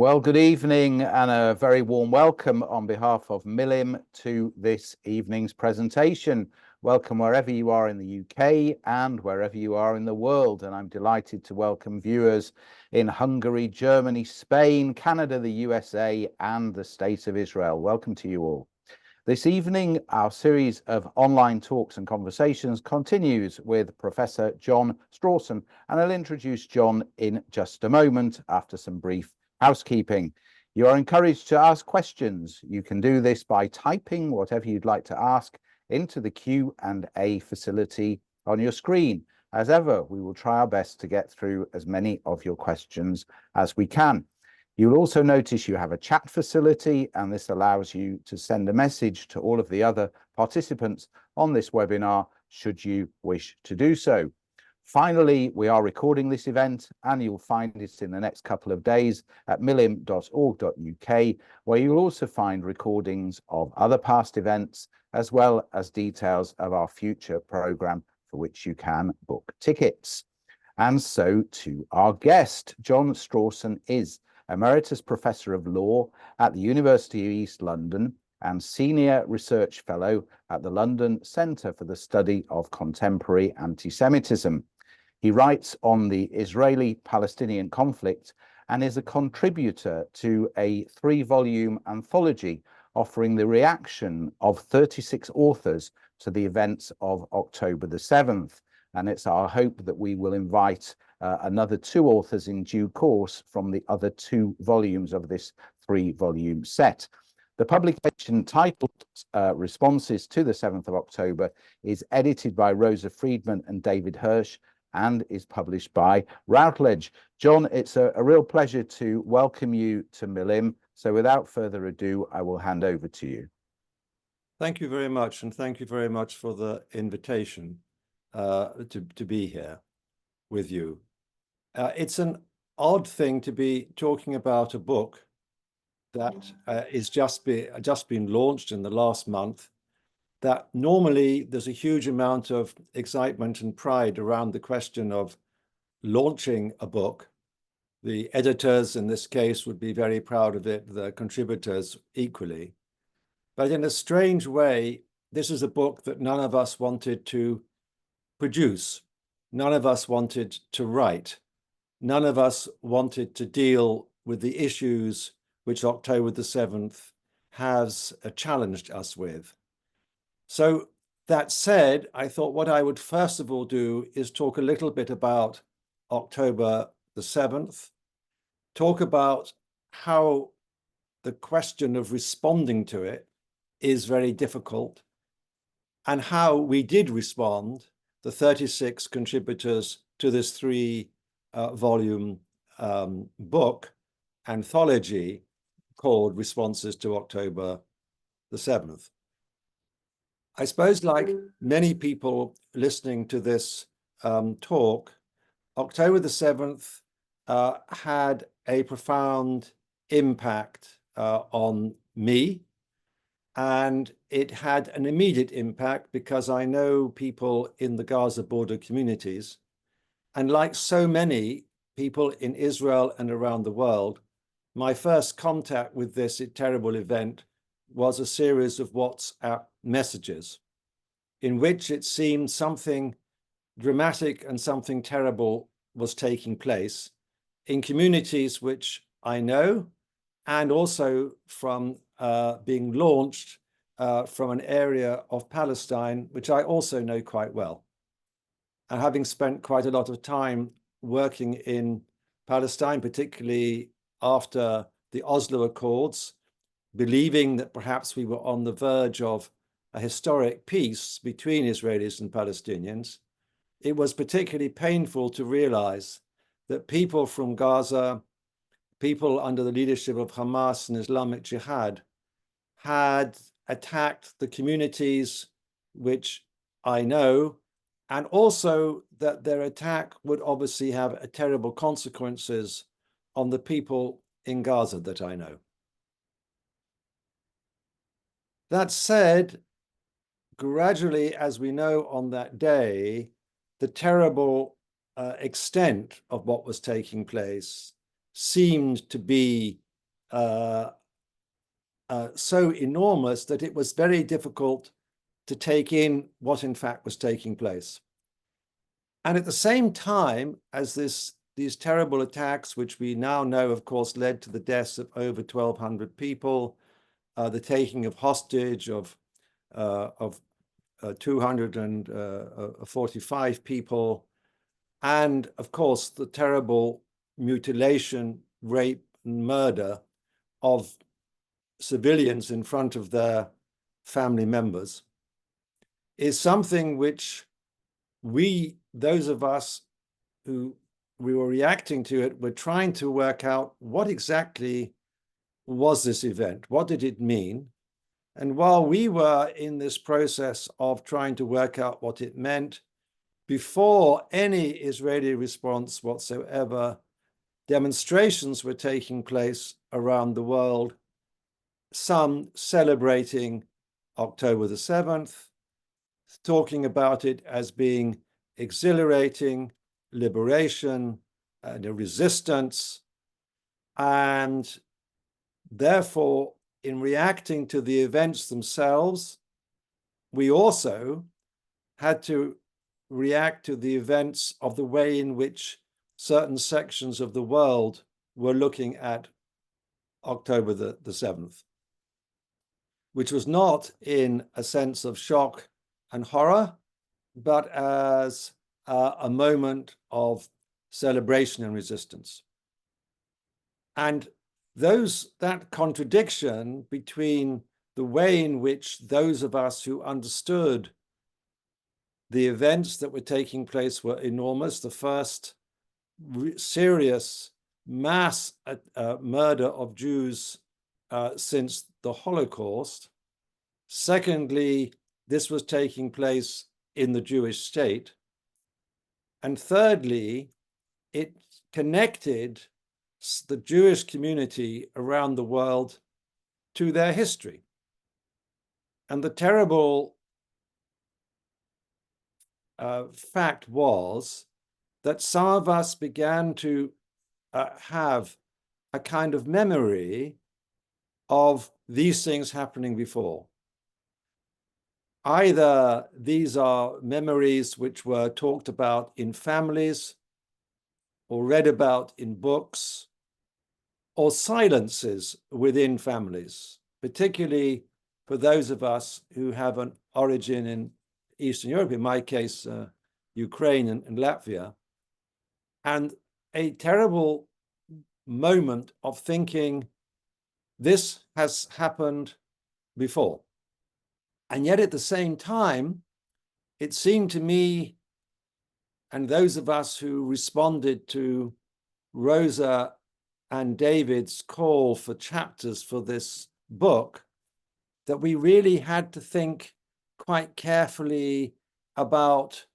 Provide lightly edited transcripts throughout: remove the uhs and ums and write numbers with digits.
Well, good evening and a very warm welcome on behalf of Milim to this evening's presentation. Welcome wherever you are in the UK and wherever you are in the world. And I'm delighted to welcome viewers in Hungary, Germany, Spain, Canada, the USA, and the State of Israel. Welcome to you all. This evening, our series of online talks and conversations continues with Professor John Strawson, and I'll introduce John in just a moment after some brief housekeeping. You are encouraged to ask questions. You can do this by typing whatever you'd like to ask into the Q&A facility on your screen. As ever, we will try our best to get through as many of your questions as we can. You'll also notice you have a chat facility, and this allows you to send a message to all of the other participants on this webinar, should you wish to do so. Finally, we are recording this event, and you'll find it in the next couple of days at milim.org.uk, where you'll also find recordings of other past events, as well as details of our future programme, for which you can book tickets. And so to our guest. John Strawson is Emeritus Professor of Law at the University of East London and Senior Research Fellow at the London Centre for the Study of Contemporary Antisemitism. He writes on the Israeli-Palestinian conflict and is a contributor to a 3-volume anthology offering the reaction of 36 authors to the events of October the 7th. And it's our hope that we will invite another 2 authors in due course from the other 2 volumes of this 3-volume set. The publication titled Responses to the 7th of October is edited by Rosa Freedman and David Hirsh and is published by Routledge. John, it's a real pleasure to welcome you to Milim. So without further ado, I will hand over to you. Thank you very much, and thank you very much for the invitation to be here with you. It's an odd thing to be talking about a book that is just been launched in the last month, that normally there's a huge amount of excitement and pride around the question of launching a book. The editors in this case would be very proud of it, the contributors equally. But in a strange way, this is a book that none of us wanted to produce. None of us wanted to write. None of us wanted to deal with the issues which October the 7th has challenged us with. So that said, I thought what I would first of all do is talk a little bit about October the 7th, talk about how the question of responding to it is very difficult, and how we did respond, the 36 contributors to this 3-volume book anthology called Responses to October the 7th. I suppose, like many people listening to this talk, October the 7th had a profound impact on me, and it had an immediate impact because I know people in the Gaza border communities, and like so many people in Israel and around the world, my first contact with this terrible event was a series of WhatsApp messages in which it seemed something dramatic and something terrible was taking place in communities which I know, and also from being launched from an area of Palestine, which I also know quite well. And having spent quite a lot of time working in Palestine, particularly after the Oslo Accords, believing that perhaps we were on the verge of a historic peace between Israelis and Palestinians, it was particularly painful to realize that people from Gaza, people under the leadership of Hamas and Islamic Jihad, had attacked the communities which I know, and also that their attack would obviously have terrible consequences on the people in Gaza that I know. That said, gradually, as we know on that day, the terrible extent of what was taking place seemed to be so enormous that it was very difficult to take in what in fact was taking place. And at the same time as these terrible attacks, which we now know, of course, led to the deaths of over 1,200 people, the taking of hostage of 245 people, and of course, the terrible mutilation, rape, and murder of civilians in front of their family members, is something which those of us who we were reacting to it, were trying to work out what exactly was this event? What did it mean? And while we were in this process of trying to work out what it meant, before any Israeli response whatsoever, demonstrations were taking place around the world, some celebrating October the 7th, talking about it as being exhilarating, liberation, and a resistance. And therefore, in reacting to the events themselves, we also had to react to the events of the way in which certain sections of the world were looking at October the 7th, which was not in a sense of shock and horror, but as a moment of celebration and resistance. And that contradiction between the way in which those of us who understood the events that were taking place were enormous, the first serious mass murder of Jews since the Holocaust. Secondly, this was taking place in the Jewish state. And thirdly, it connected the Jewish community around the world to their history. And the terrible fact was that some of us began to have a kind of memory of these things happening before. Either these are memories which were talked about in families or read about in books, or silences within families, particularly for those of us who have an origin in Eastern Europe, in my case, Ukraine and Latvia, and a terrible moment of thinking, this has happened before. And yet at the same time, it seemed to me, and those of us who responded to Rosa and David's call for chapters for this book, that we really had to think quite carefully about,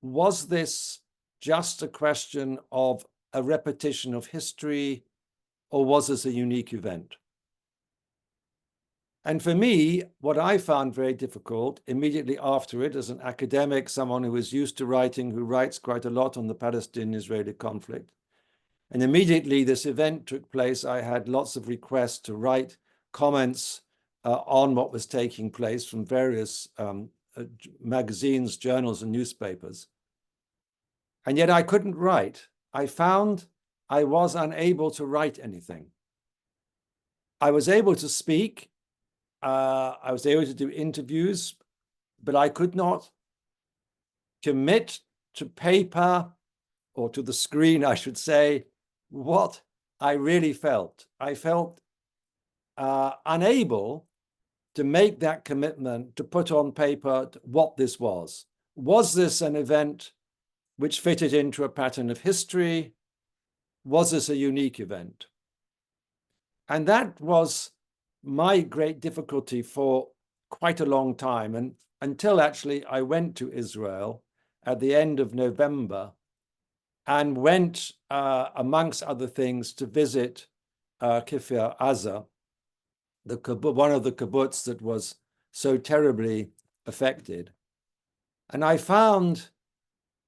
was this just a question of a repetition of history, or was this a unique event? And for me, what I found very difficult immediately after it, as an academic, someone who is used to writing, who writes quite a lot on the Palestinian-Israeli conflict, and immediately this event took place, I had lots of requests to write comments on what was taking place from various magazines, journals, and newspapers. And yet I couldn't write. I found I was unable to write anything. I was able to speak. I was able to do interviews, but I could not commit to paper or to the screen, I should say, what I really felt. I felt unable to make that commitment to put on paper what this was. Was this an event which fitted into a pattern of history? Was this a unique event? And that was my great difficulty for quite a long time, and until actually I went to Israel at the end of November and went, amongst other things, to visit Kfir Aza, one of the kibbutz that was so terribly affected. And I found,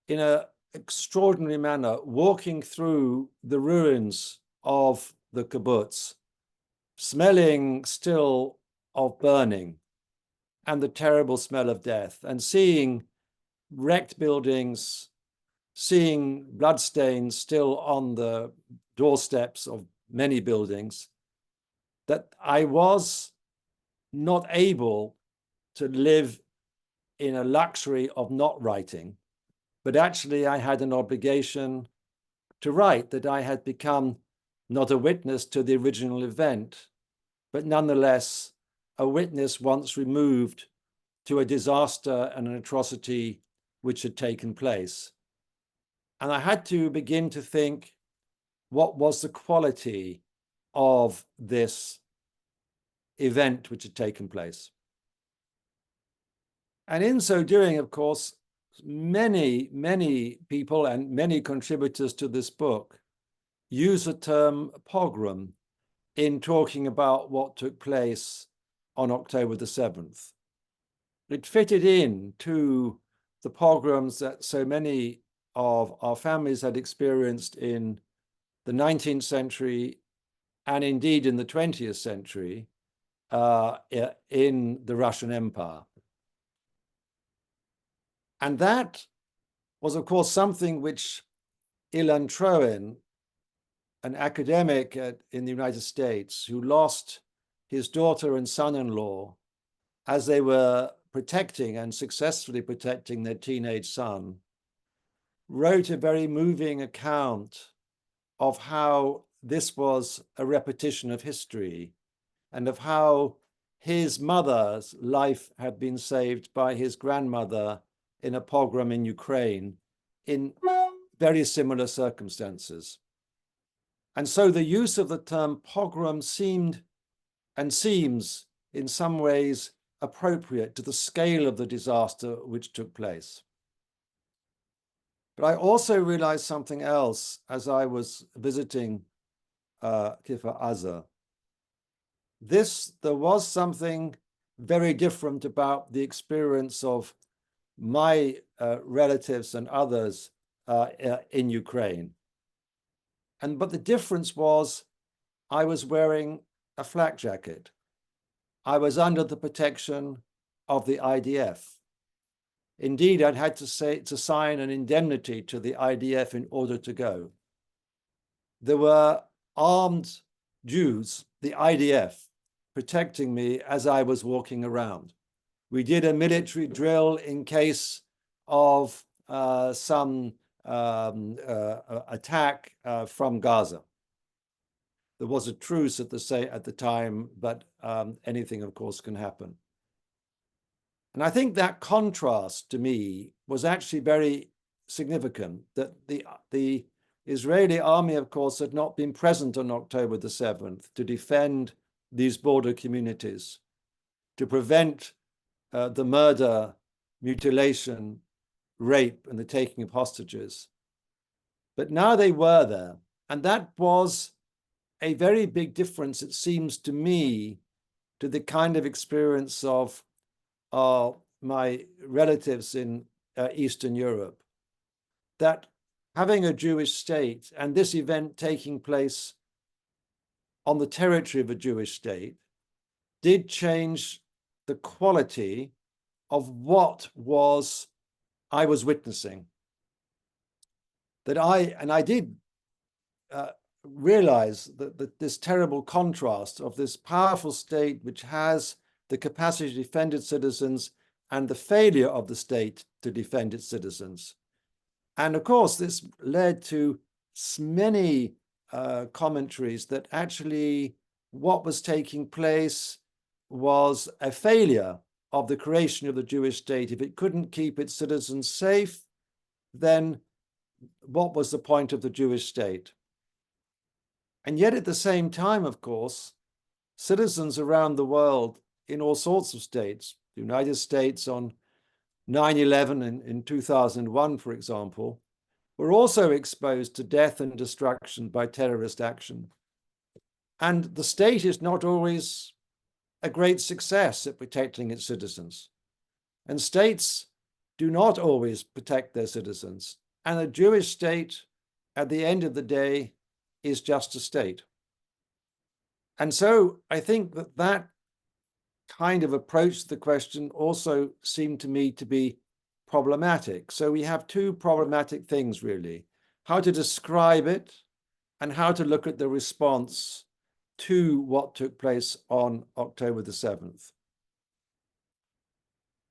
in an extraordinary manner, walking through the ruins of the kibbutz, smelling still of burning and the terrible smell of death, and seeing wrecked buildings, seeing bloodstains still on the doorsteps of many buildings, that I was not able to live in a luxury of not writing, but actually I had an obligation to write, that I had become not a witness to the original event, but nonetheless a witness once removed to a disaster and an atrocity which had taken place. And I had to begin to think, what was the quality of this event which had taken place? And in so doing, of course, many people and many contributors to this book use the term pogrom in talking about what took place on October the 7th. It fitted in to the pogroms that so many of our families had experienced in the 19th century and indeed in the 20th century in the Russian Empire. And that was, of course, something which Ilan Troen, an academic in the United States, who lost his daughter and son-in-law as they were protecting and successfully protecting their teenage son, wrote a very moving account of how this was a repetition of history and of how his mother's life had been saved by his grandmother in a pogrom in Ukraine in very similar circumstances. And so the use of the term pogrom seemed and seems in some ways appropriate to the scale of the disaster which took place. But I also realized something else as I was visiting Kfar Aza. There was something very different about the experience of my relatives and others in Ukraine. But the difference was I was wearing a flak jacket. I was under the protection of the IDF. Indeed, I'd had to sign an indemnity to the IDF in order to go. There were armed Jews, the IDF, protecting me as I was walking around. We did a military drill in case of some attack from Gaza. There was a truce at the time, but anything, of course, can happen. And I think that contrast to me was actually very significant, that the Israeli army, of course, had not been present on October the 7th to defend these border communities, to prevent the murder, mutilation, rape, and the taking of hostages. But now they were there. And that was a very big difference, it seems to me, to the kind of experience of my relatives in Eastern Europe, that having a Jewish state and this event taking place on the territory of a Jewish state did change the quality of what I was witnessing. I did realize that this terrible contrast of this powerful state which has the capacity to defend its citizens and the failure of the state to defend its citizens. And of course, this led to many commentaries that actually what was taking place was a failure of the creation of the Jewish state. If it couldn't keep its citizens safe, then what was the point of the Jewish state? And yet at the same time, of course, citizens around the world in all sorts of states, the United States on 9/11 in 2001, for example, were also exposed to death and destruction by terrorist action. And the state is not always a great success at protecting its citizens. And states do not always protect their citizens. And a Jewish state, at the end of the day, is just a state. And so I think that that kind of approach to the question also seemed to me to be problematic. So we have two problematic things, really: how to describe it and how to look at the response to what took place on October the 7th.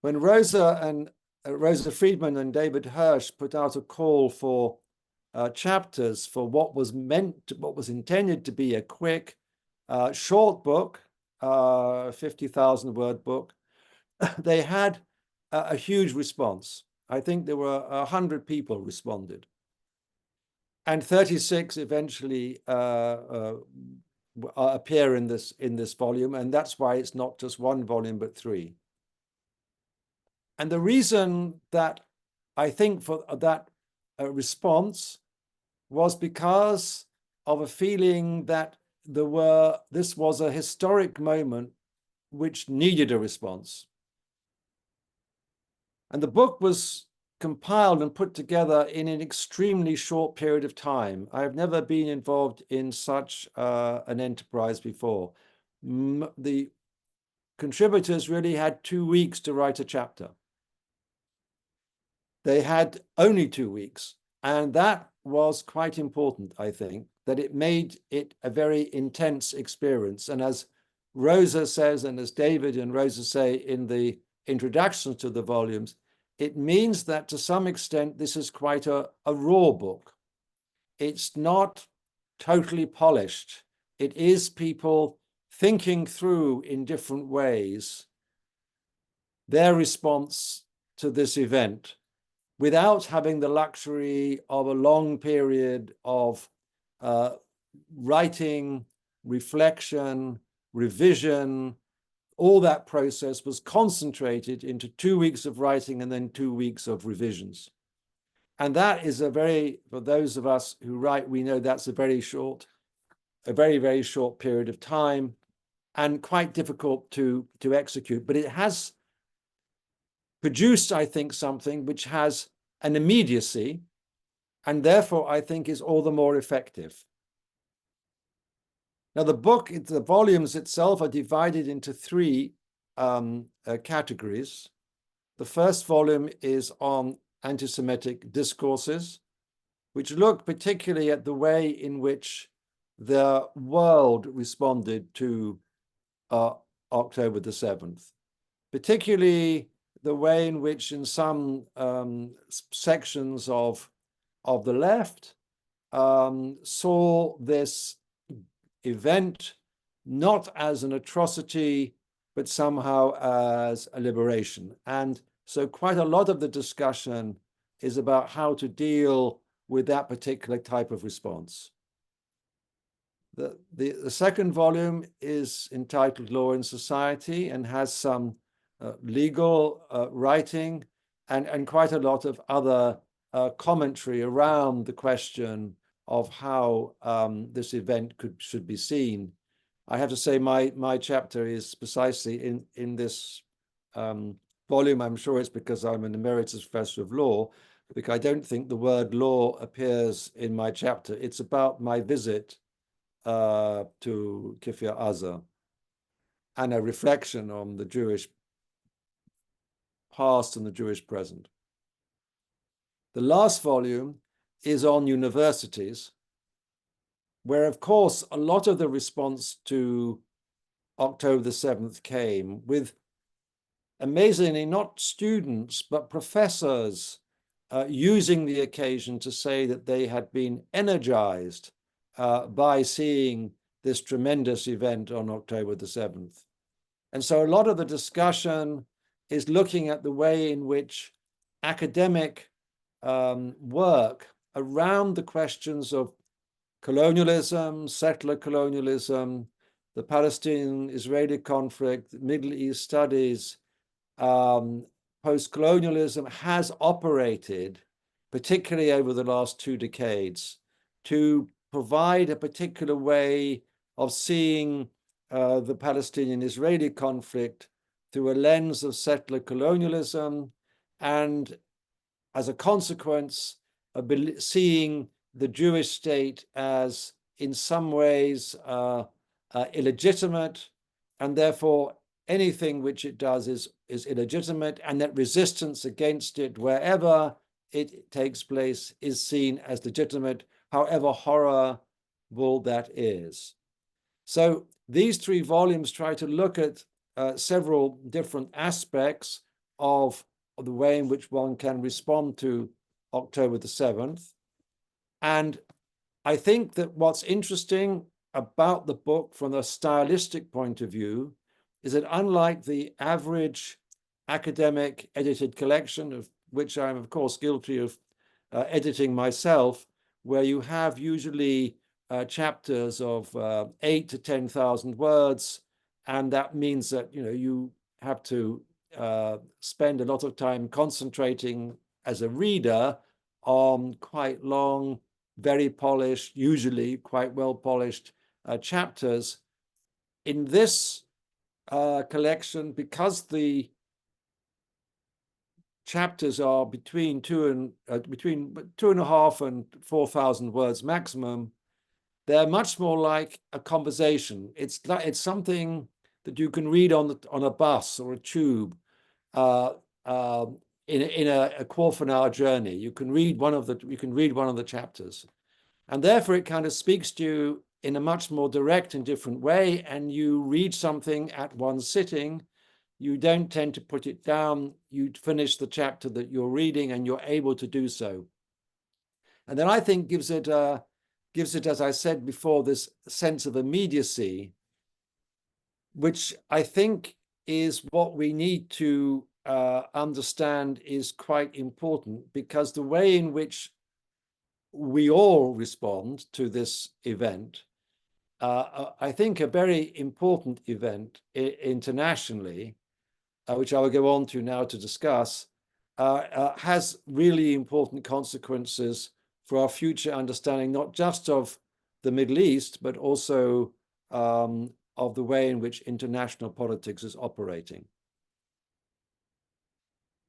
When Rosa Freedman and David Hirsh put out a call for chapters for what was intended to be a quick, short book, 50,000 word book, they had a huge response. I think there were 100 people responded, and 36 eventually appear in this volume, and that's why it's not just one volume but three. And the reason that I think for that response was because of a feeling that this was a historic moment which needed a response. And the book was compiled and put together in an extremely short period of time. I've never been involved in such an enterprise before. The contributors really had 2 weeks to write a chapter. They had only 2 weeks, and that was quite important, I think, that it made it a very intense experience. And as Rosa says, and as David and Rosa say in the introductions to the volumes, it means that to some extent this is quite a raw book. It's not totally polished. It is people thinking through in different ways their response to this event, without having the luxury of a long period of writing, reflection, revision. All that process was concentrated into 2 weeks of writing and then 2 weeks of revisions. And that is for those of us who write, we know that's a very, very short period of time and quite difficult to execute. But it has produced, I think, something which has an immediacy, and therefore I think is all the more effective. Now, the volumes itself are divided into three categories. The first volume is on anti-Semitic discourses, which look particularly at the way in which the world responded to October the 7th, particularly the way in which in some sections of the left saw this event not as an atrocity, but somehow as a liberation. And so quite a lot of the discussion is about how to deal with that particular type of response. The second volume is entitled Law and Society and has some legal writing and quite a lot of other commentary around the question of how this event should be seen. I have to say my chapter is precisely in this volume. I'm sure it's because I'm an emeritus professor of law, because I don't think the word law appears in my chapter. It's about my visit to Kfar Aza and a reflection on the Jewish past and the Jewish present. The last volume is on universities, where, of course, a lot of the response to October the 7th came with, amazingly, not students, but professors using the occasion to say that they had been energized by seeing this tremendous event on October the 7th. And so a lot of the discussion is looking at the way in which academic work around the questions of colonialism, settler colonialism, the Palestinian-Israeli conflict, Middle East studies, post-colonialism has operated, particularly over the last 2 decades, to provide a particular way of seeing the Palestinian-Israeli conflict through a lens of settler colonialism, and as a consequence, seeing the Jewish state as, in some ways, illegitimate, and therefore anything which it does is illegitimate, and that resistance against it, wherever it takes place, is seen as legitimate, however horrible that is. So these 3 volumes try to look at several different aspects of the way in which one can respond to October the 7th. And I think that what's interesting about the book from a stylistic point of view is that, unlike the average academic edited collection, of which I'm of course guilty of editing myself, where you have usually chapters of 8 to 10,000 words, and that means that you have to spend a lot of time concentrating as a reader on quite long, very polished, usually quite well polished chapters. In this collection, because the chapters are between 2.5 and 4,000 words maximum, they're much more like a conversation. It's something that you can read on a bus or a tube in a quarter of an hour journey. You can read one of the chapters, and therefore it kind of speaks to you in a much more direct and different way, and you read something at one sitting. You don't tend to put it down. You finish the chapter that you're reading, and you're able to do so. And then I think gives it, as I said before, this sense of immediacy, which I think is what we need to understand is quite important, because the way in which we all respond to this event, I think a very important event internationally, which I will go on to now to discuss, has really important consequences for our future understanding, not just of the Middle East, but also of the way in which international politics is operating.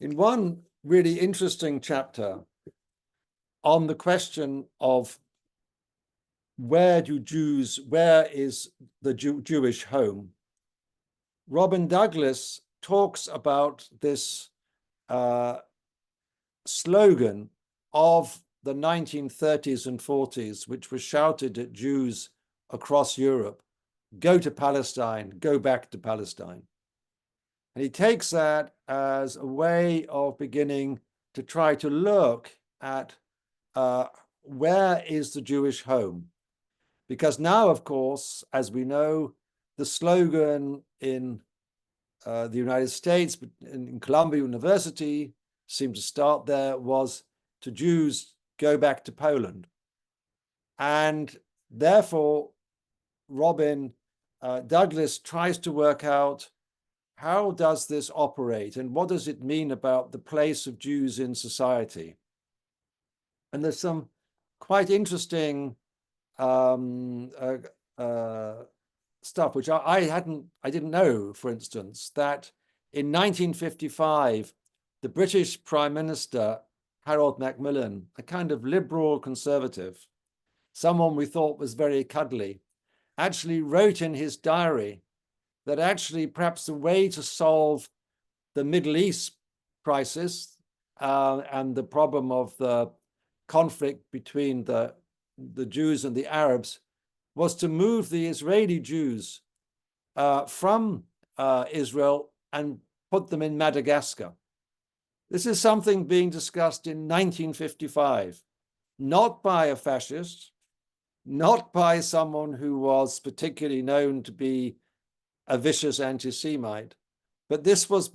In one really interesting chapter on the question of where is the Jewish home, Robin Douglas talks about this slogan of the 1930s and 40s, which was shouted at Jews across Europe: go to Palestine, go back to Palestine. And he takes that as a way of beginning to try to look at where is the Jewish home? Because now, of course, as we know, the slogan in the United States, in Columbia University, seemed to start there, was to Jews, go back to Poland. And therefore, Robin Douglas tries to work out, how does this operate, and what does it mean about the place of Jews in society? And there's some quite interesting stuff which I didn't know, for instance, that in 1955, the British Prime Minister, Harold Macmillan, a kind of liberal conservative, someone we thought was very cuddly, actually wrote in his diary that actually perhaps the way to solve the Middle East crisis and the problem of the conflict between the Jews and the Arabs was to move the Israeli Jews from Israel and put them in Madagascar. This is something being discussed in 1955, not by a fascist, not by someone who was particularly known to be a vicious anti-Semite, but this was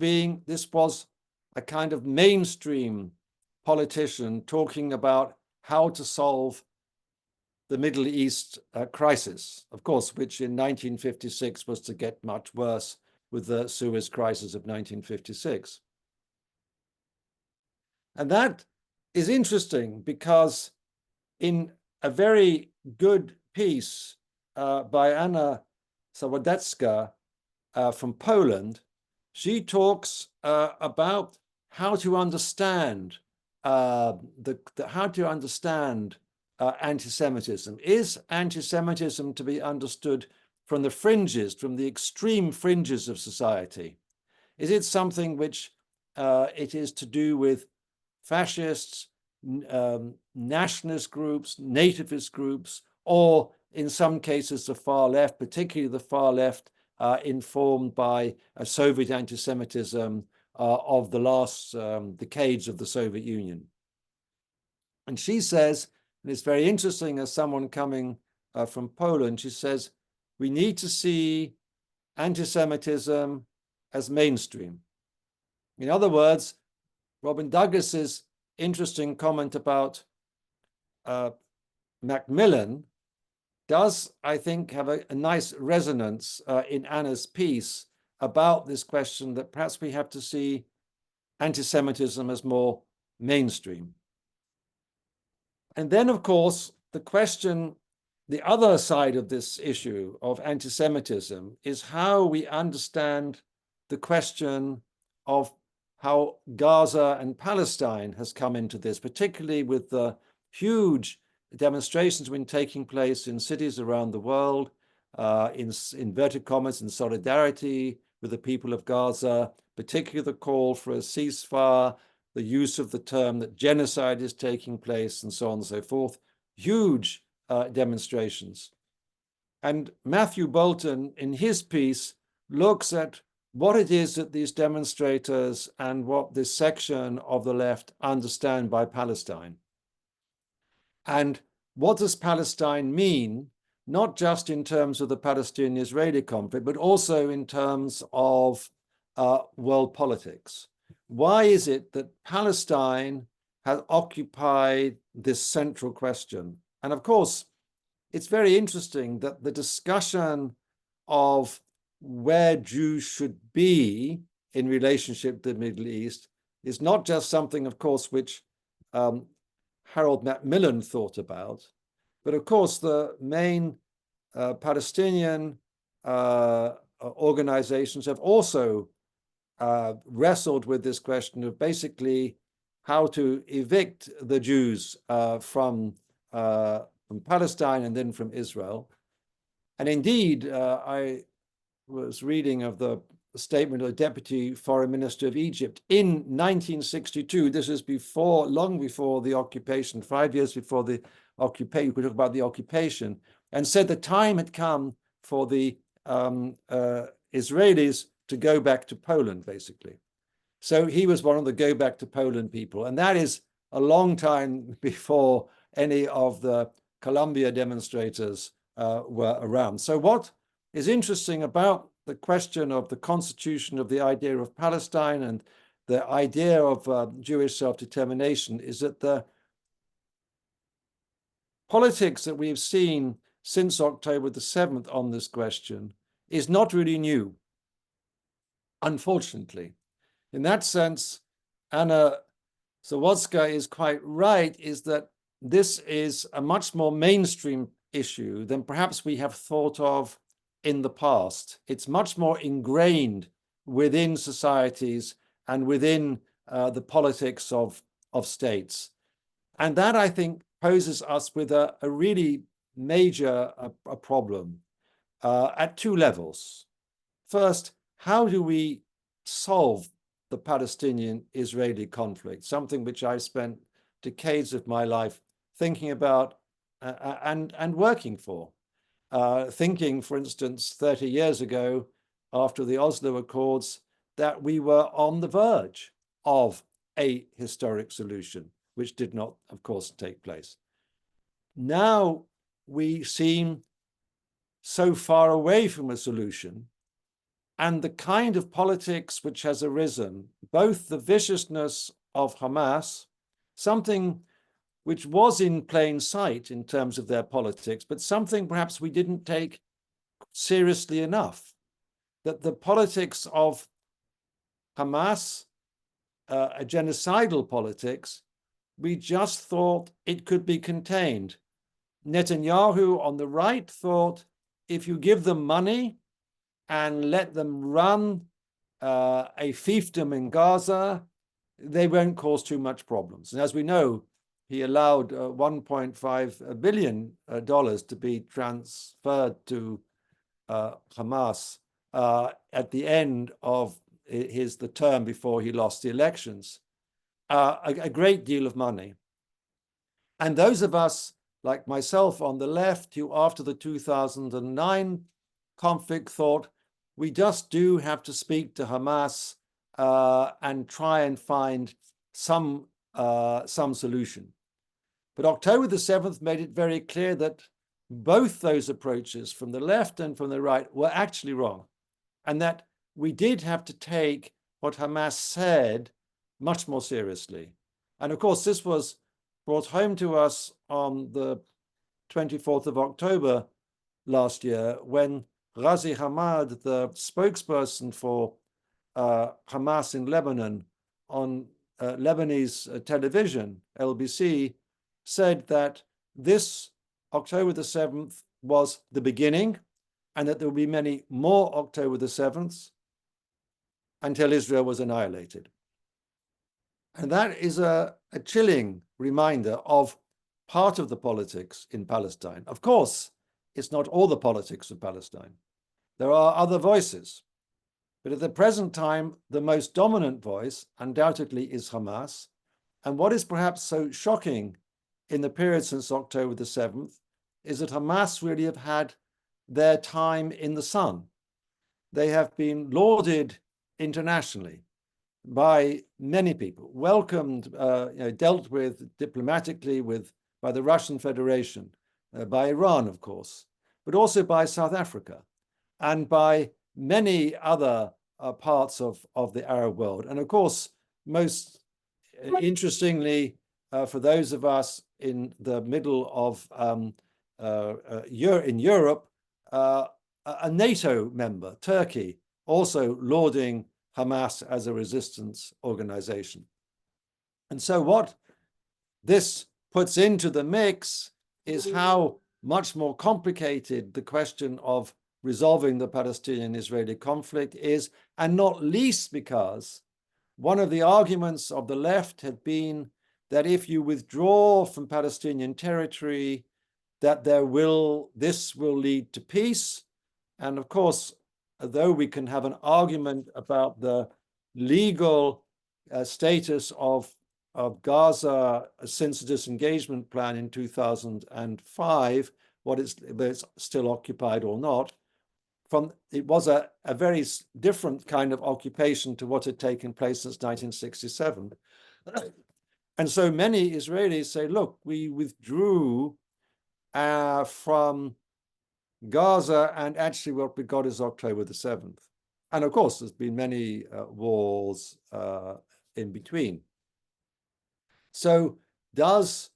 a kind of mainstream politician talking about how to solve the Middle East crisis, of course, which in 1956 was to get much worse with the Suez crisis of 1956. And that is interesting because in a very good piece by Anna Sawodecka from Poland, she talks about how to understand anti-Semitism. Is anti-Semitism to be understood from the fringes, from the extreme fringes of society? Is it something which it is to do with fascists, nationalist groups, nativist groups, or in some cases the far left, particularly the far left informed by Soviet anti-Semitism of the last decades of the Soviet Union? And she says, and it's very interesting as someone coming from Poland, she says, we need to see anti-Semitism as mainstream. In other words, Robin Douglas's interesting comment about Macmillan does, I think, have a nice resonance in Anna's piece about this question that perhaps we have to see anti-Semitism as more mainstream. And then, of course, the question, the other side of this issue of anti-Semitism is how we understand the question of how Gaza and Palestine has come into this, particularly with the huge demonstrations been taking place in cities around the world, in inverted commas, in solidarity with the people of Gaza, particularly the call for a ceasefire, the use of the term that genocide is taking place, and so on and so forth. Huge demonstrations. And Matthew Bolton, in his piece, looks at what it is that these demonstrators and what this section of the left understand by Palestine. And what does Palestine mean, not just in terms of the Palestinian-Israeli conflict, but also in terms of world politics? Why is it that Palestine has occupied this central question? And of course, it's very interesting that the discussion of where Jews should be in relationship to the Middle East is not just something, of course, which Harold Macmillan thought about, but of course the main Palestinian organizations have also wrestled with this question of basically how to evict the Jews from Palestine and then from Israel. And indeed, I was reading of the statement of the Deputy Foreign Minister of Egypt in 1962. This is before, long before the occupation, 5 years before the occupation. We could talk about the occupation, and said the time had come for the Israelis to go back to Poland, basically. So he was one of the go back to Poland people, and that is a long time before any of the Columbia demonstrators were around. So what is interesting about the question of the constitution of the idea of Palestine and the idea of Jewish self-determination is that the politics that we've seen since October the 7th on this question is not really new, unfortunately. In that sense, Anna Zawadzka is quite right, is that this is a much more mainstream issue than perhaps we have thought of in the past. It's much more ingrained within societies and within the politics of states. And that, I think, poses us with a really major problem at two levels. First, how do we solve the Palestinian-Israeli conflict, something which I spent decades of my life thinking about and working for? Thinking, for instance, 30 years ago, after the Oslo Accords, that we were on the verge of a historic solution, which did not, of course, take place. Now we seem so far away from a solution, and the kind of politics which has arisen, both the viciousness of Hamas, something which was in plain sight in terms of their politics, but something perhaps we didn't take seriously enough, that the politics of Hamas, a genocidal politics, we just thought it could be contained. Netanyahu on the right thought, if you give them money and let them run a fiefdom in Gaza, they won't cause too much problems. And as we know, he allowed $1.5 billion to be transferred to Hamas at the end of the term before he lost the elections, a great deal of money. And those of us, like myself on the left, who after the 2009 conflict thought, we just do have to speak to Hamas and try and find some solution. But October the 7th made it very clear that both those approaches from the left and from the right were actually wrong, and that we did have to take what Hamas said much more seriously. And of course, this was brought home to us on the 24th of October last year, when Ghazi Hamad, the spokesperson for Hamas in Lebanon, on Lebanese television, LBC, said that this October the 7th was the beginning, and that there will be many more October the 7th until Israel was annihilated. And that is a chilling reminder of part of the politics in Palestine. Of course, it's not all the politics of Palestine. There are other voices. But at the present time, the most dominant voice undoubtedly is Hamas. And what is perhaps so shocking in the period since October the 7th is that Hamas really have had their time in the sun. They have been lauded internationally by many people, welcomed, dealt with diplomatically by the Russian Federation, by Iran, of course, but also by South Africa and by many other parts of the Arab world. And of course, most interestingly, for those of us in the middle of in Europe, a NATO member, Turkey, also lauding Hamas as a resistance organization. And so what this puts into the mix is how much more complicated the question of resolving the Palestinian-Israeli conflict is, and not least because one of the arguments of the left had been that if you withdraw from Palestinian territory, that this will lead to peace. And of course, though we can have an argument about the legal status of Gaza since the disengagement plan in 2005, whether it's still occupied or not, it was a very different kind of occupation to what had taken place since 1967. And so many Israelis say, look, we withdrew from Gaza, and actually what we got is October the 7th. And of course, there's been many wars in between. So does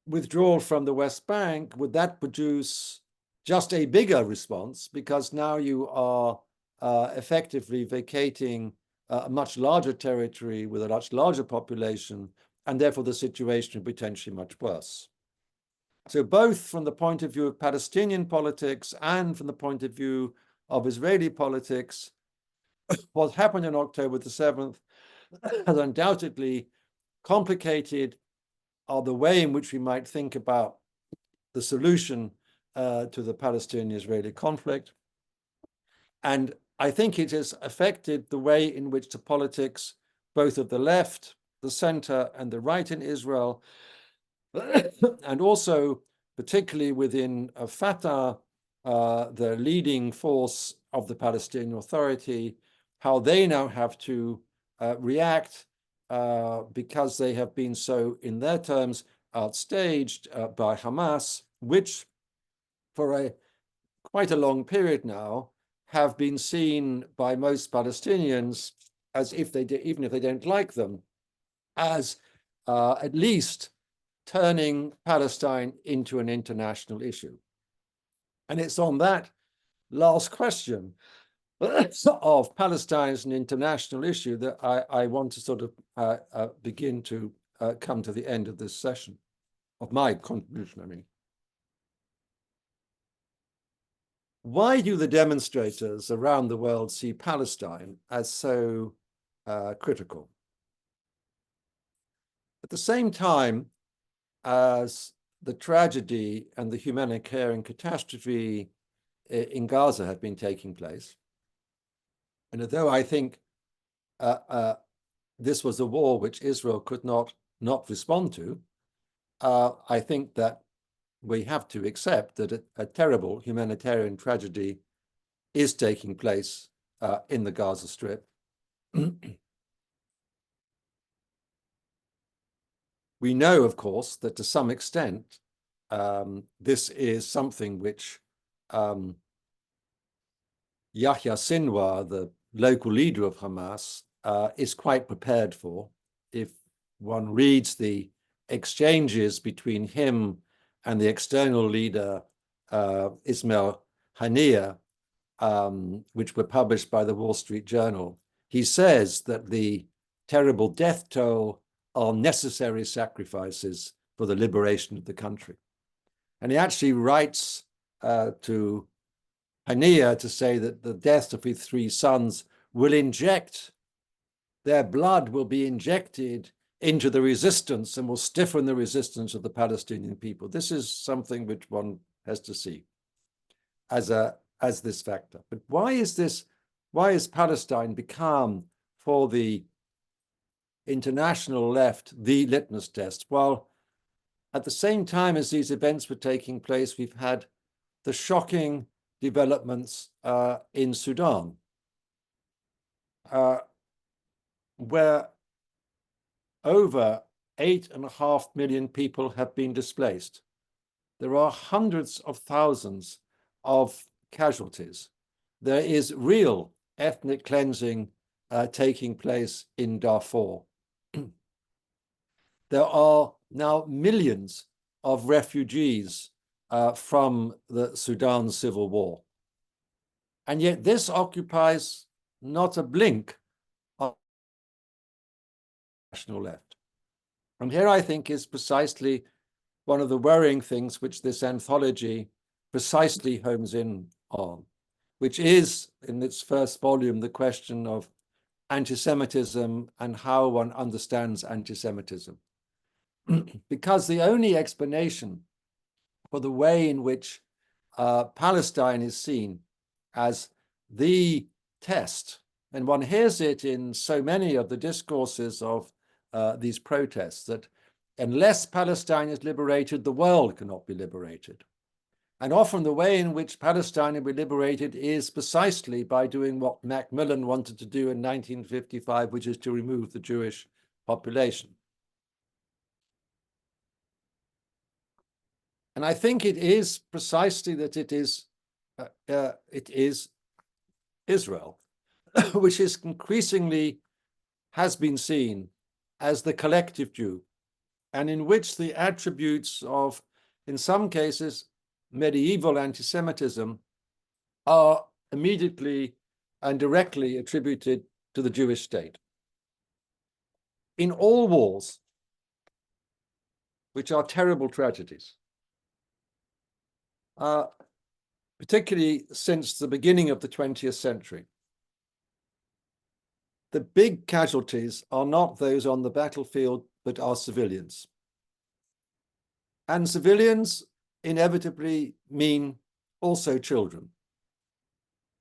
withdrawal from the West Bank, would that produce just a bigger response? Because now you are effectively vacating a much larger territory with a much larger population, and therefore the situation is potentially much worse. So both from the point of view of Palestinian politics and from the point of view of Israeli politics, what happened on October the 7th has undoubtedly complicated the way in which we might think about the solution to the Palestinian-Israeli conflict. And I think it has affected the way in which the politics, both of the left, the center, and the right in Israel, and also particularly within Fatah, the leading force of the Palestinian Authority, how they now have to react because they have been so, in their terms, outstaged by Hamas, which for quite a long period now have been seen by most Palestinians as even if they don't like them, as at least turning Palestine into an international issue. And it's on that last question of Palestine as an international issue that I want to sort of begin to come to the end of this session, of my contribution, I mean. Why do the demonstrators around the world see Palestine as so critical? At the same time as the tragedy and the humanitarian catastrophe in Gaza have been taking place. And although I think this was a war which Israel could not respond to, I think that we have to accept that a terrible humanitarian tragedy is taking place in the Gaza Strip. We know, of course, that to some extent, this is something which Yahya Sinwar, the local leader of Hamas, is quite prepared for. If one reads the exchanges between him and the external leader, Ismail Haniyeh, which were published by the Wall Street Journal, he says that the terrible death toll are necessary sacrifices for the liberation of the country. And he actually writes to Haniyeh to say that the death of his 3 sons will inject, their blood will be injected into the resistance and will stiffen the resistance of the Palestinian people. This is something which one has to see as this factor. But why is Palestine become, for the international left, the litmus test? Well, at the same time as these events were taking place, we've had the shocking developments in Sudan, where over 8.5 million people have been displaced. There are hundreds of thousands of casualties. There is real ethnic cleansing taking place in Darfur. There are now millions of refugees from the Sudan civil war. And yet this occupies not a blink of the national left. And here I think is precisely one of the worrying things which this anthology precisely homes in on, which is, in its first volume, the question of anti-Semitism and how one understands anti-Semitism. Because the only explanation for the way in which Palestine is seen as the test, and one hears it in so many of the discourses of these protests, that unless Palestine is liberated, the world cannot be liberated. And often the way in which Palestine will be liberated is precisely by doing what Macmillan wanted to do in 1955, which is to remove the Jewish population. And I think it is precisely that it is Israel, which is increasingly has been seen as the collective Jew, and in which the attributes of, in some cases, medieval anti-Semitism are immediately and directly attributed to the Jewish state. In all wars, which are terrible tragedies, particularly since the beginning of the 20th century, the big casualties are not those on the battlefield, but are civilians. And civilians inevitably mean also children.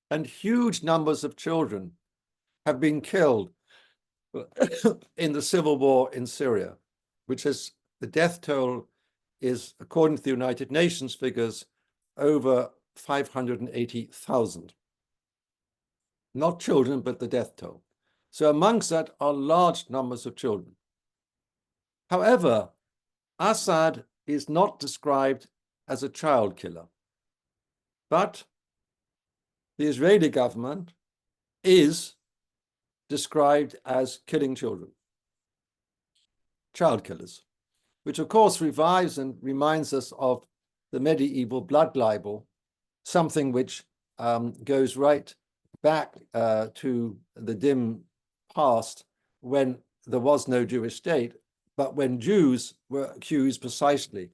And huge numbers of children have been killed in the civil war in Syria, which is, the death toll is, according to the United Nations figures, over 580,000. Not children, but the death toll. So amongst that are large numbers of children. However, Assad is not described as a child killer, but the Israeli government is described as killing children, child killers, which of course revives and reminds us of the medieval blood libel, something which goes right back to the dim past when there was no Jewish state, but when Jews were accused precisely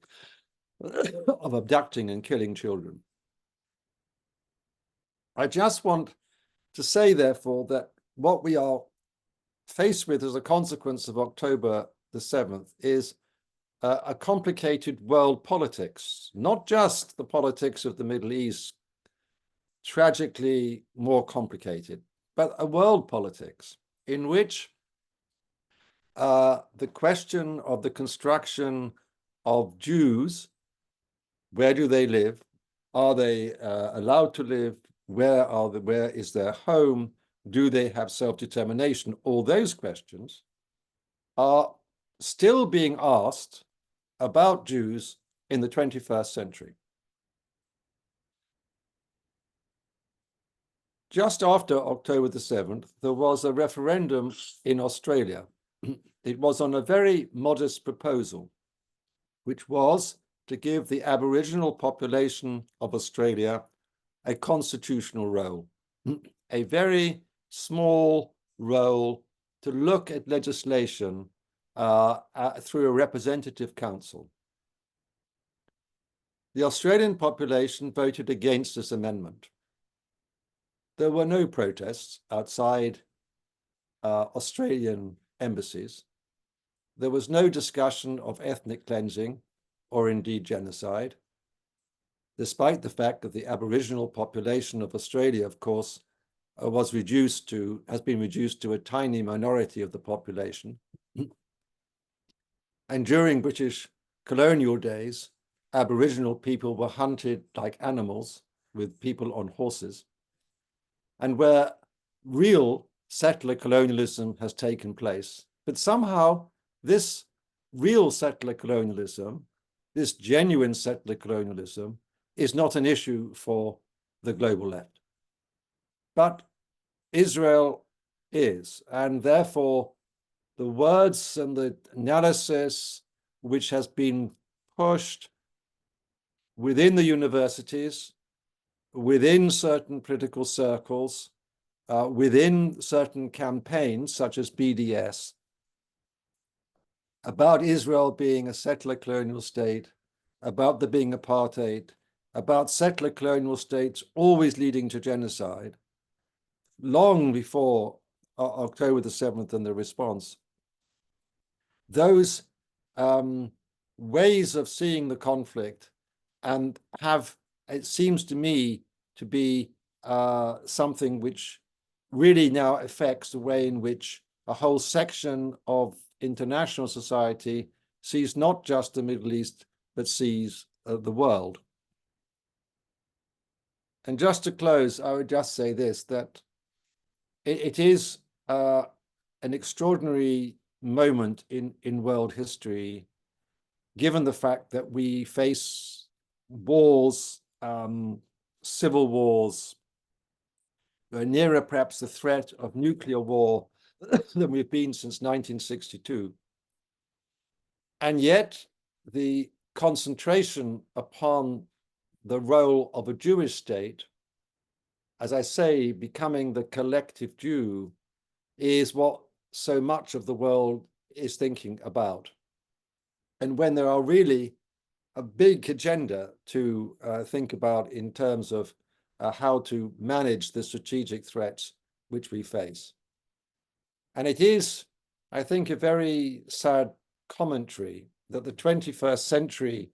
of abducting and killing children. I just want to say, therefore, that what we are faced with as a consequence of October the 7th is a complicated world politics, not just the politics of the Middle East, tragically more complicated, but a world politics in which the question of the construction of Jews, where do they live? Are they allowed to live? Where is their home? Do they have self-determination? All those questions are still being asked about Jews in the 21st century. Just after October the 7th, there was a referendum in Australia. It was on a very modest proposal, which was to give the Aboriginal population of Australia a constitutional role, a very small role to look at legislation through a representative council. The Australian population voted against this amendment. There were no protests outside Australian embassies. There was no discussion of ethnic cleansing or indeed genocide, despite the fact that the Aboriginal population of Australia, of course, has been reduced to a tiny minority of the population. And during British colonial days, Aboriginal people were hunted like animals with people on horses. And where real settler colonialism has taken place, but somehow this real settler colonialism, this genuine settler colonialism, is not an issue for the global left. But Israel is, and therefore the words and the analysis which has been pushed within the universities, within certain political circles, within certain campaigns such as BDS, about Israel being a settler colonial state, about there being apartheid, about settler colonial states always leading to genocide, long before October the 7th and the response. Those ways of seeing the conflict and have, it seems to me, to be something which really now affects the way in which a whole section of international society sees not just the Middle East, but sees the world. And just to close, I would just say this, that it is an extraordinary moment in world history, given the fact that we face wars, civil wars, nearer perhaps the threat of nuclear war than we've been since 1962. And yet the concentration upon the role of a Jewish state, as I say, becoming the collective Jew, is what so much of the world is thinking about. And when there are really a big agenda to think about in terms of how to manage the strategic threats which we face. And it is, I think, a very sad commentary that the 21st century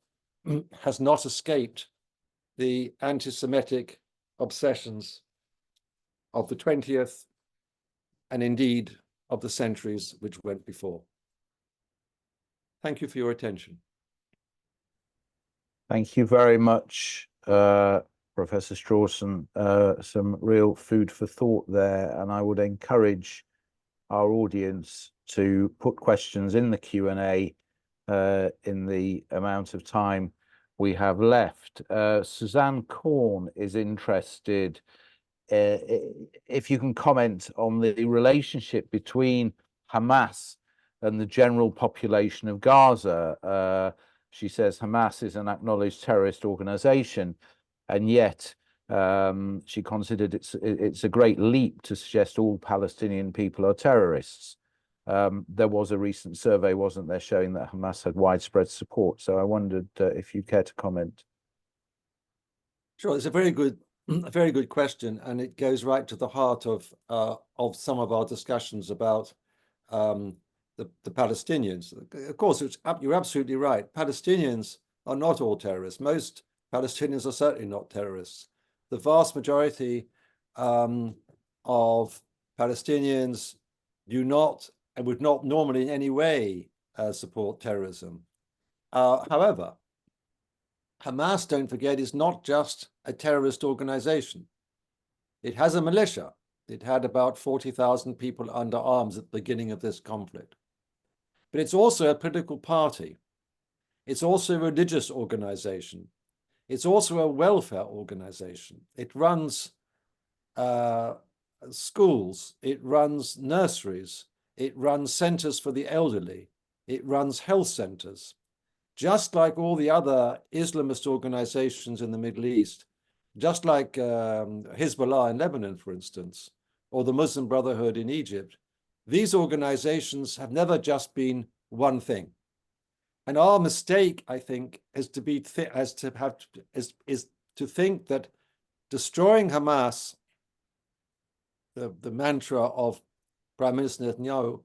has not escaped the anti-Semitic obsessions of the 20th and indeed of the centuries which went before. Thank you for your attention. Thank you very much, Professor Strawson. Some real food for thought there, and I would encourage our audience to put questions in the Q&A in the amount of time we have left. Suzanne Korn is interested if you can comment on the relationship between Hamas and the general population of Gaza. She says Hamas is an acknowledged terrorist organization, and yet she considered it's a great leap to suggest all Palestinian people are terrorists. There was a recent survey, wasn't there, showing that Hamas had widespread support. So I wondered if you care to comment. Sure, it's a very good question, and it goes right to the heart of some of our discussions about the Palestinians. Of course, you're absolutely right. Palestinians are not all terrorists. Most Palestinians are certainly not terrorists. the vast majority of Palestinians do not and would not normally in any way support terrorism. However, Hamas, don't forget, is not just a terrorist organization. It has a militia. It had about 40,000 people under arms at the beginning of this conflict. But it's also a political party. It's also a religious organization. It's also a welfare organization. It runs schools. It runs nurseries. It runs centers for the elderly. It runs health centers. Just like all the other Islamist organizations in the Middle East, just like Hezbollah in Lebanon, for instance, or the Muslim Brotherhood in Egypt, these organizations have never just been one thing. And our mistake, I think, is to think that destroying Hamas, the mantra of Prime Minister Netanyahu,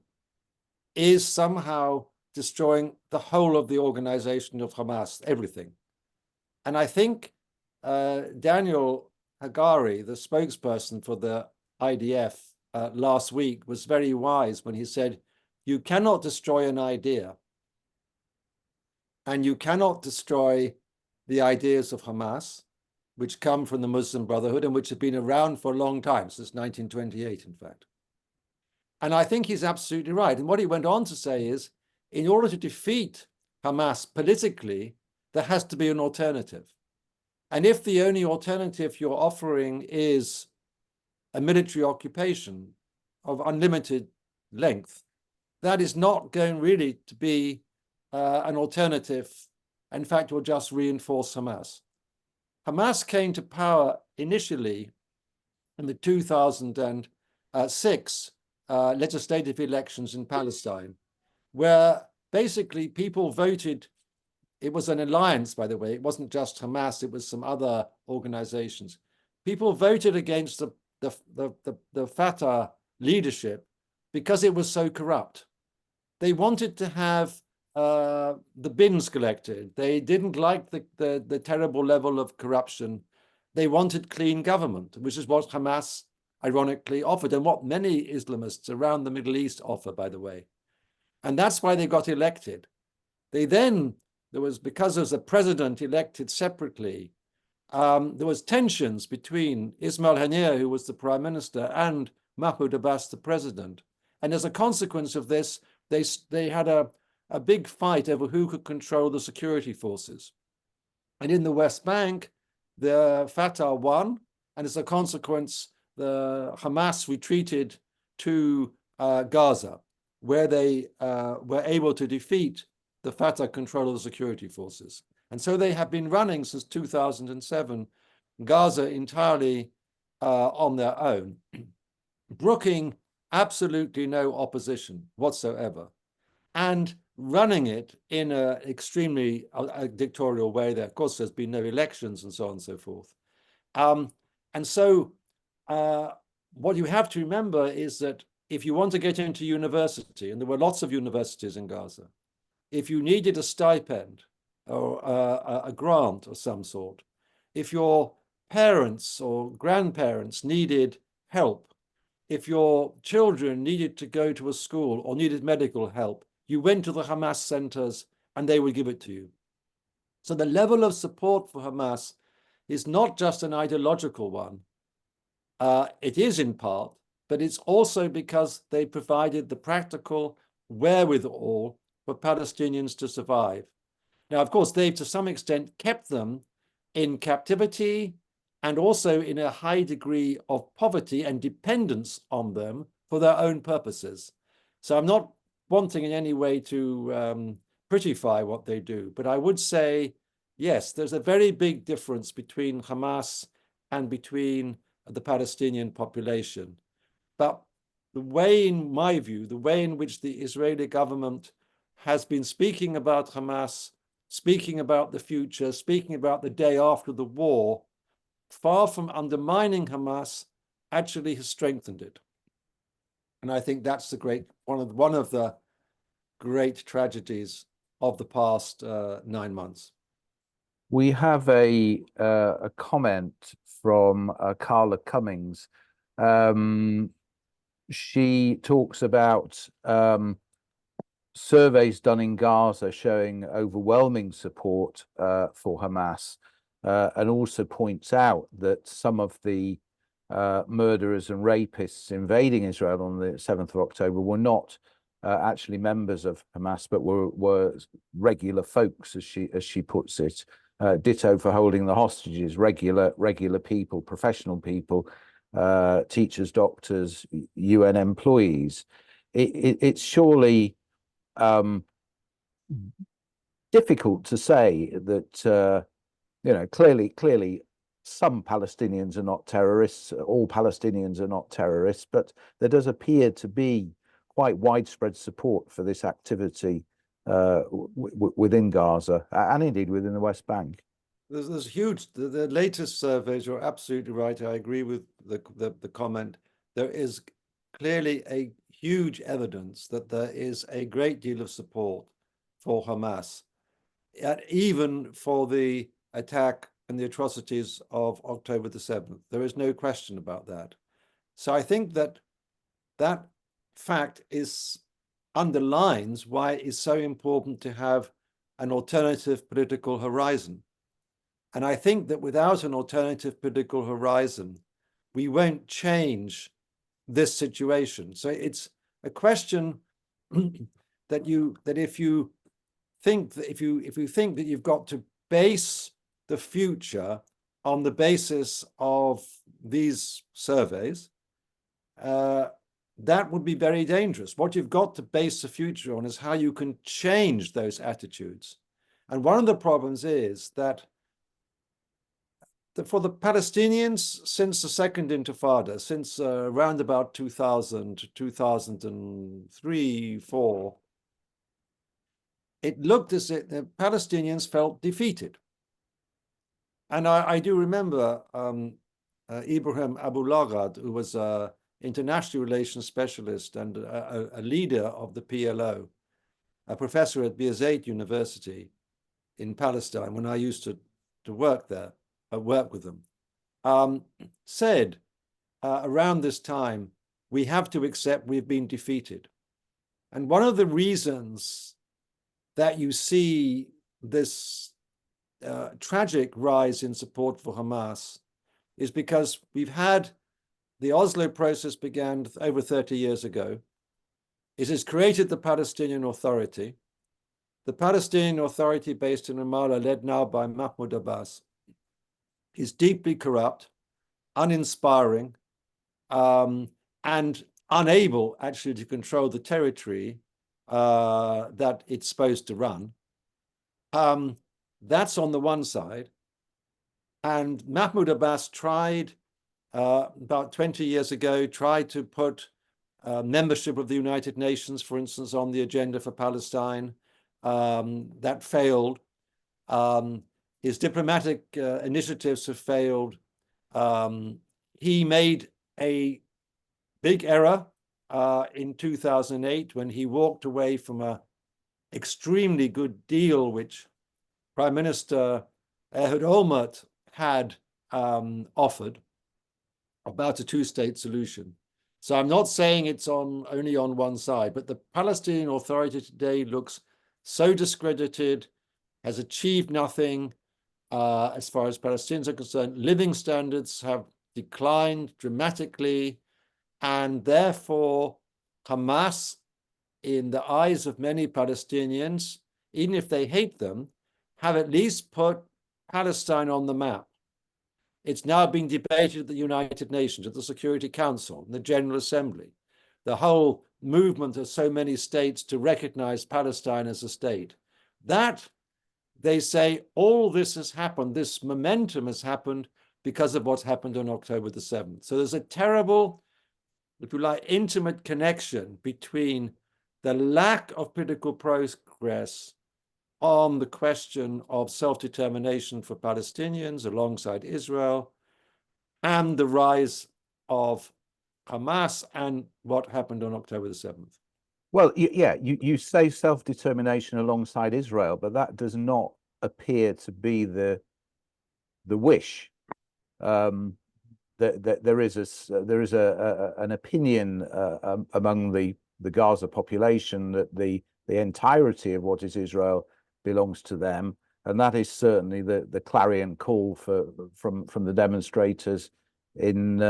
is somehow destroying the whole of the organization of Hamas, everything. And I think Daniel Hagari, the spokesperson for the IDF last week, was very wise when he said, you cannot destroy an idea, and you cannot destroy the ideas of Hamas, which come from the Muslim Brotherhood and which have been around for a long time, since 1928, in fact. And I think he's absolutely right. And what he went on to say is, in order to defeat Hamas politically, there has to be an alternative. And if the only alternative you're offering is a military occupation of unlimited length, that is not going really to be an alternative. In fact, will just reinforce Hamas. Hamas came to power initially in the 2006 legislative elections in Palestine, where basically people voted. It was an alliance, by the way. It wasn't just Hamas, it was some other organizations. People voted against the Fatah leadership because it was so corrupt. They wanted to have the bins collected. They didn't like the terrible level of corruption. They wanted clean government, which is what Hamas ironically offered, and what many Islamists around the Middle East offer, by the way. And that's why they got elected. Because there was a president elected separately, there was tensions between Ismail Haniyeh, who was the prime minister, and Mahmoud Abbas, the president. And as a consequence of this, they had a big fight over who could control the security forces. And in the West Bank, the Fatah won, and as a consequence, the Hamas retreated to Gaza, where they were able to defeat the Fatah control of the security forces. And so they have been running since 2007, Gaza entirely on their own, brooking absolutely no opposition whatsoever, and running it in an extremely dictatorial way. There, of course, there's been no elections and so on and so forth. And so what you have to remember is that if you want to get into university, and there were lots of universities in Gaza, if you needed a stipend or a grant of some sort, if your parents or grandparents needed help, if your children needed to go to a school or needed medical help, you went to the Hamas centers and they would give it to you. So the level of support for Hamas is not just an ideological one. It is in part, but it's also because they provided the practical wherewithal for Palestinians to survive. Now, of course, they've to some extent kept them in captivity and also in a high degree of poverty and dependence on them for their own purposes. So I'm not wanting in any way to prettify what they do, but I would say, yes, there's a very big difference between Hamas and between the Palestinian population. But the way, in my view, the way in which the Israeli government has been speaking about Hamas, speaking about the future, speaking about the day after the war, far from undermining Hamas, actually has strengthened it. And I think that's one of the great tragedies of the past 9 months. We have a comment from Carla Cummings. She talks about surveys done in Gaza showing overwhelming support for Hamas, and also points out that some of the murderers and rapists invading Israel on the 7th of October were not actually members of Hamas, but were regular folks, as she puts it. Ditto for holding the hostages, regular people, professional people, teachers, doctors, UN employees. It's surely difficult to say that clearly some Palestinians are not terrorists, all Palestinians are not terrorists, but there does appear to be quite widespread support for this activity within Gaza and indeed within the West Bank. There's huge, the latest surveys, you're absolutely right. I agree with the comment. There is clearly a huge evidence that there is a great deal of support for Hamas, even for the attack and the atrocities of October the 7th. There is no question about that. So I think that that fact underlines why it is so important to have an alternative political horizon. And I think that without an alternative political horizon, we won't change this situation. So it's a question that if you think that you've got to base the future on the basis of these surveys, that would be very dangerous. What you've got to base the future on is how you can change those attitudes. And one of the problems is that for the Palestinians, since the Second Intifada, since around about 2000, 2003, 4, it looked as if the Palestinians felt defeated. And I do remember Ibrahim Abu Lagad, who was an international relations specialist and a leader of the PLO, a professor at Birzeit University in Palestine, when I used to work there, work with them, said around this time, we have to accept we've been defeated. And one of the reasons that you see this tragic rise in support for Hamas is because we've had the Oslo process began over 30 years ago. It has created the Palestinian Authority. The Palestinian Authority based in Ramallah, led now by Mahmoud Abbas, is deeply corrupt, uninspiring, and unable actually to control the territory that it's supposed to run. That's on the one side. And Mahmoud Abbas tried about 20 years ago, tried to put membership of the United Nations, for instance, on the agenda for Palestine. That failed. His diplomatic initiatives have failed. He made a big error in 2008 when he walked away from an extremely good deal which Prime Minister Ehud Olmert had offered about a two-state solution. So I'm not saying it's only on one side, but the Palestinian Authority today looks so discredited, has achieved nothing as far as Palestinians are concerned. Living standards have declined dramatically, and therefore Hamas, in the eyes of many Palestinians, even if they hate them, have at least put Palestine on the map. It's now being debated at the United Nations, at the Security Council, in the General Assembly. The whole movement of so many states to recognize Palestine as a state. That, they say, all this has happened, this momentum has happened because of what's happened on October the 7th. So there's a terrible, if you like, intimate connection between the lack of political progress on the question of self-determination for Palestinians alongside Israel and the rise of Hamas and what happened on October the 7th. Well, you say self-determination alongside Israel, but that does not appear to be the wish there is an opinion among the Gaza population that the entirety of what is Israel belongs to them, and that is certainly the clarion call from the demonstrators in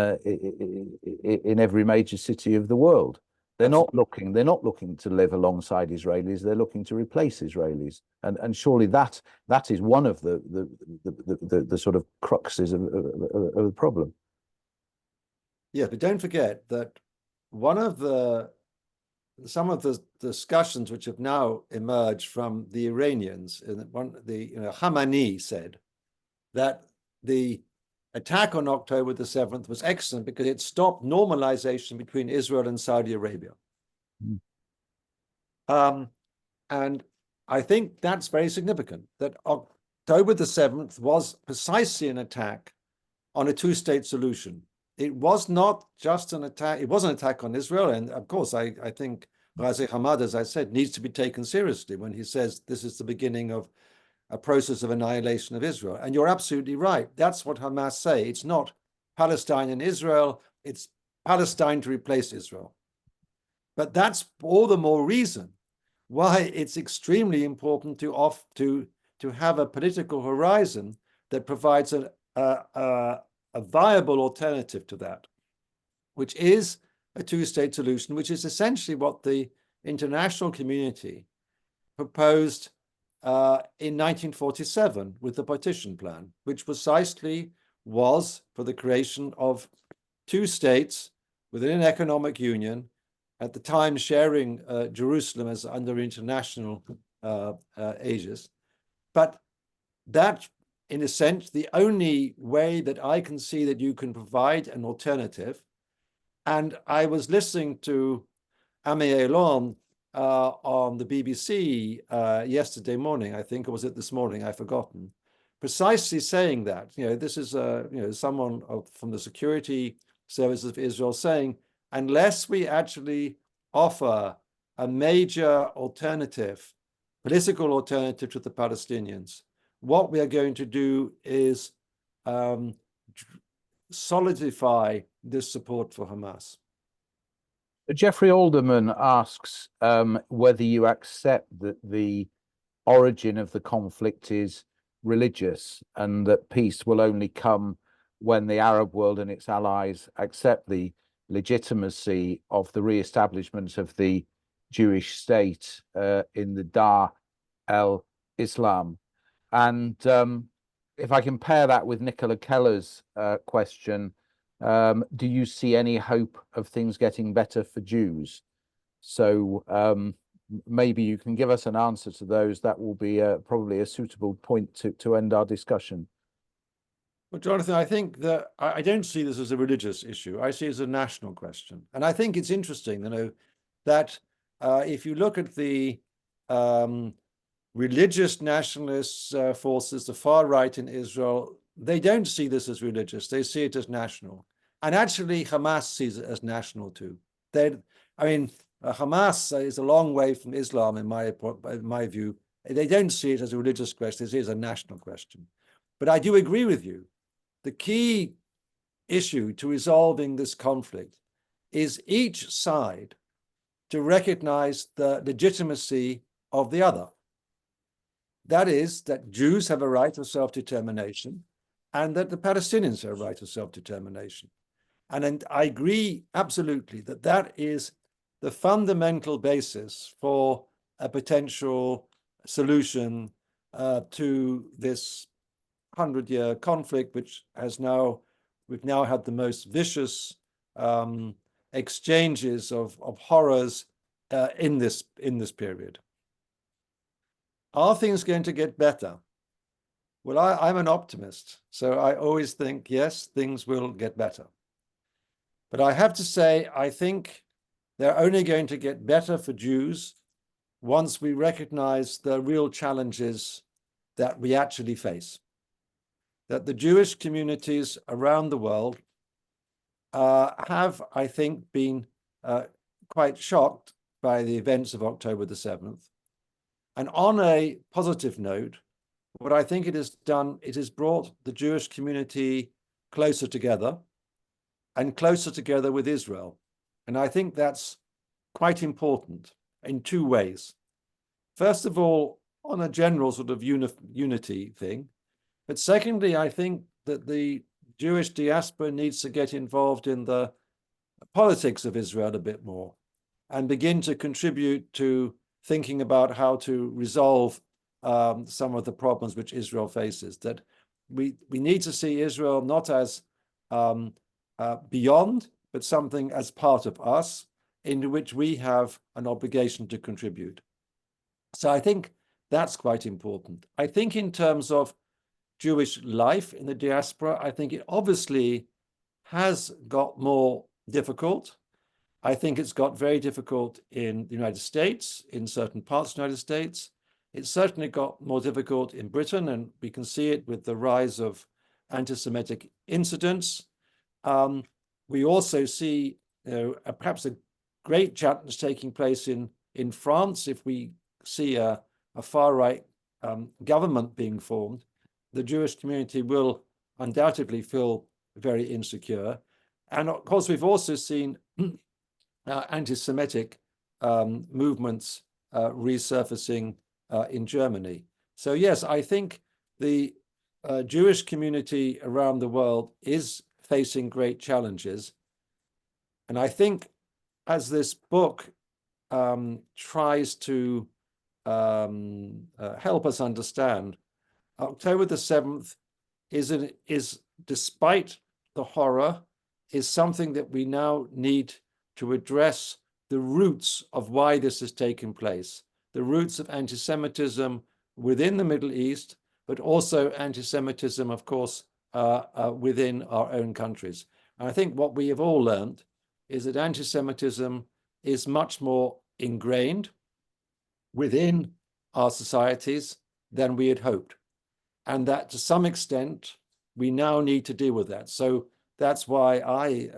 every major city of the world. They're not looking to live alongside Israelis. They're looking to replace Israelis, and surely that is one of the sort of cruxes of the problem. Yeah, but don't forget that some of the discussions which have now emerged from the Iranians, Khamenei said that the attack on October the 7th was excellent because it stopped normalization between Israel and Saudi Arabia. And I think that's very significant, that October the 7th was precisely an attack on a two-state solution. It was not just an attack, it was an attack on Israel. And of course, I think Razi Hamad, as I said, needs to be taken seriously when he says this is the beginning of a process of annihilation of Israel. And you're absolutely right. That's what Hamas say. It's not Palestine and Israel, it's Palestine to replace Israel. But that's all the more reason why it's extremely important to have a political horizon that provides a viable alternative to that, which is a two-state solution, which is essentially what the international community proposed in 1947 with the partition plan, which precisely was for the creation of two states within an economic union, at the time sharing Jerusalem as under international aegis. But that, in a sense, the only way that I can see that you can provide an alternative. And I was listening to Amy Elon on the BBC yesterday morning, I think, or was it this morning? I've forgotten. Precisely saying that, this is someone from the security services of Israel saying, unless we actually offer a major alternative, political alternative to the Palestinians, what we are going to do is solidify this support for Hamas. Jeffrey Alderman asks whether you accept that the origin of the conflict is religious and that peace will only come when the Arab world and its allies accept the legitimacy of the re-establishment of the Jewish state in the Dar el-Islam. And if I compare that with Nicola Keller's question, do you see any hope of things getting better for Jews? So maybe you can give us an answer to those. That will be probably a suitable point to end our discussion. Well, Jonathan, I think that I don't see this as a religious issue. I see it as a national question. And I think it's interesting, that if you look at the religious nationalist forces, the far right in Israel, they don't see this as religious. They see it as national. And actually, Hamas sees it as national too. Hamas is a long way from Islam, in my view. They don't see it as a religious question. They see it as a national question. But I do agree with you. The key issue to resolving this conflict is each side to recognize the legitimacy of the other. That is, that Jews have a right of self-determination and that the Palestinians have a right of self-determination. And I agree absolutely that that is the fundamental basis for a potential solution to this 100-year conflict, which we've now had the most vicious exchanges of horrors in this period. Are things going to get better? Well, I'm an optimist, so I always think, yes, things will get better. But I have to say, I think they're only going to get better for Jews once we recognize the real challenges that we actually face. That the Jewish communities around the world have, I think, been quite shocked by the events of October the 7th. And on a positive note, what I think it has done, it has brought the Jewish community closer together and closer together with Israel. And I think that's quite important in two ways. First of all, on a general sort of unity thing. But secondly, I think that the Jewish diaspora needs to get involved in the politics of Israel a bit more and begin to contribute to thinking about how to resolve some of the problems which Israel faces. That we need to see Israel not as beyond, but something as part of us, into which we have an obligation to contribute. So I think that's quite important. I think in terms of Jewish life in the diaspora, I think it obviously has got more difficult. I think it's got very difficult in the United States, in certain parts of the United States. It's certainly got more difficult in Britain, and we can see it with the rise of anti-Semitic incidents. We also see, perhaps a great challenge taking place in France. If we see a far-right government being formed, the Jewish community will undoubtedly feel very insecure. And of course, we've also seen anti-Semitic movements resurfacing in Germany. So yes, I think the Jewish community around the world is facing great challenges. And I think as this book tries to help us understand, October the 7th is, despite the horror, is something that we now need to address the roots of why this has taken place, the roots of anti-Semitism within the Middle East, but also anti-Semitism, of course, within our own countries. And I think what we have all learned is that anti-Semitism is much more ingrained within our societies than we had hoped. And that to some extent, we now need to deal with that. So that's why I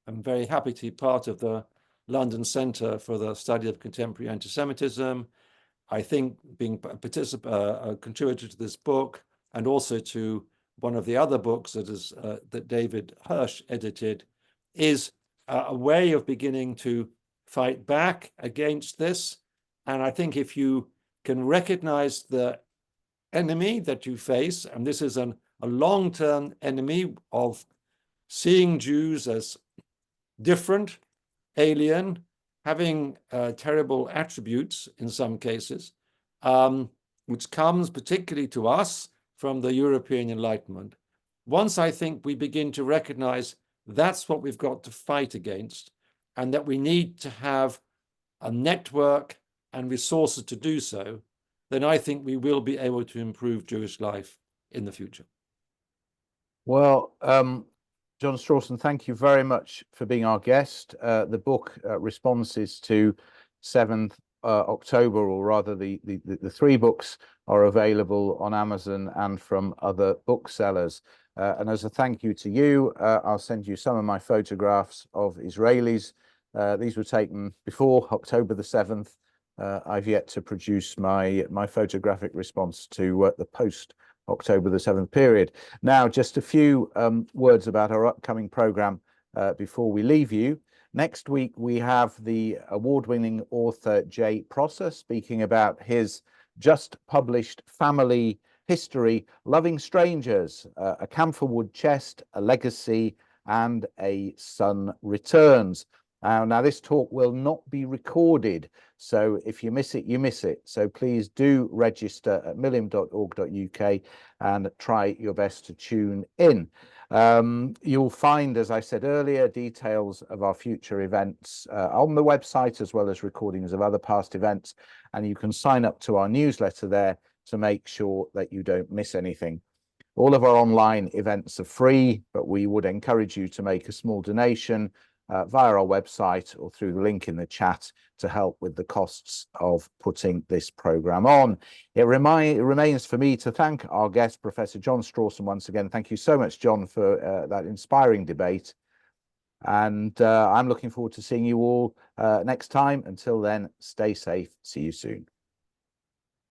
am very happy to be part of the London Centre for the Study of Contemporary Anti-Semitism. I think being a contributor to this book and also to one of the other books that David Hirsh edited is a way of beginning to fight back against this. And I think if you can recognize the enemy that you face, and this is a long-term enemy of seeing Jews as different, alien, having terrible attributes in some cases, which comes particularly to us from the European Enlightenment. Once I think we begin to recognize that's what we've got to fight against, and that we need to have a network and resources to do so, then I think we will be able to improve Jewish life in the future. Well, John Strawson, thank you very much for being our guest. The book responses to 7th October, or rather the three books, are available on Amazon and from other booksellers. And as a thank you to you, I'll send you some of my photographs of Israelis. These were taken before October the 7th. I've yet to produce my photographic response to the post-October the 7th period. Now, just a few words about our upcoming programme before we leave you. Next week, we have the award-winning author Jay Prosser speaking about his just published family history, Loving Strangers, a Camphorwood Chest, a Legacy, and a Son Returns. Now, this talk will not be recorded, so if you miss it, you miss it. So please do register at milium.org.uk and try your best to tune in. You'll find, as I said earlier, details of our future events on the website, as well as recordings of other past events, and you can sign up to our newsletter there to make sure that you don't miss anything. All of our online events are free, but we would encourage you to make a small donation via our website or through the link in the chat to help with the costs of putting this programme on. It remains for me to thank our guest, Professor John Strawson, once again. Thank you so much, John, for that inspiring debate. And I'm looking forward to seeing you all next time. Until then, stay safe. See you soon.